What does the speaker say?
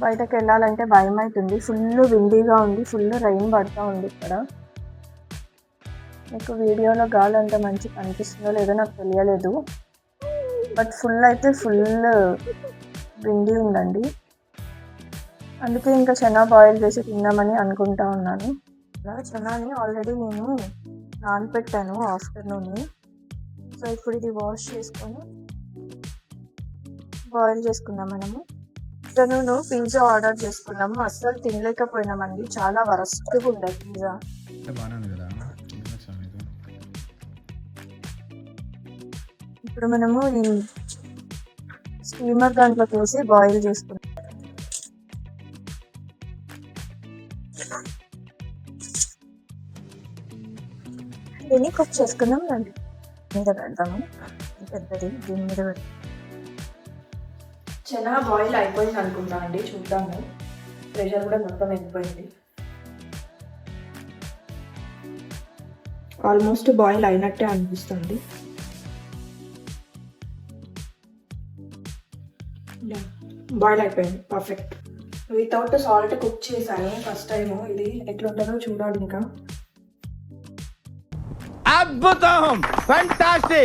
బయటకు వెళ్ళాలంటే భయం అవుతుంది. ఫుల్ విండీగా ఉంది, ఫుల్ రైన్ పడుతూ ఉంది ఇక్కడ. మీకు వీడియోలో గాలి అంత మంచి కనిపిస్తుందో లేదో నాకు తెలియలేదు, బట్ ఫుల్ అయితే ఫుల్ విండీ ఉందండి. అందుకే ఇంకా చనా బాయిల్ చేసి తిందామని అనుకుంటా ఉన్నాను. చనాని ఆల్రెడీ నేను నానబెట్టాను ఆఫ్టర్నూన్. సో ఇప్పుడు ఇది వాష్ చేసుకొని బాయిల్ చేసుకుందాం. మనము ఆఫ్టర్నూన్ పిజ్జా ఆర్డర్ చేసుకున్నాము, అస్సలు తినలేకపోయినామండి. చాలా వరస్ట్గా ఉండదు పిజ్జా. ఇప్పుడు మనము ఈ స్టీమర్ దాంట్లోకి వేసి బాయిల్ చేసుకుందాం. దీన్ని కుక్ చేసుకుందాం. రండి మీద పెడతాము, పెద్దది దీని మీద పెడతాం. చనా బాయిల్ అయిపోయింది అనుకుంటా అండి, చూద్దాము. ప్రెషర్ కూడా మొత్తం వెళ్ళిపోయింది. ఆల్మోస్ట్ బాయిల్ అయినట్టే అనిపిస్తుంది. బాయిల్ అయిపోయింది, పర్ఫెక్ట్. వితౌట్ సాల్ట్ కుక్ చేశాను ఫస్ట్ టైం. ఇది ఎట్లుంటుందో చూడాలి. ఇంకా అద్భుతం, ఫ్యాంటాస్టిక్.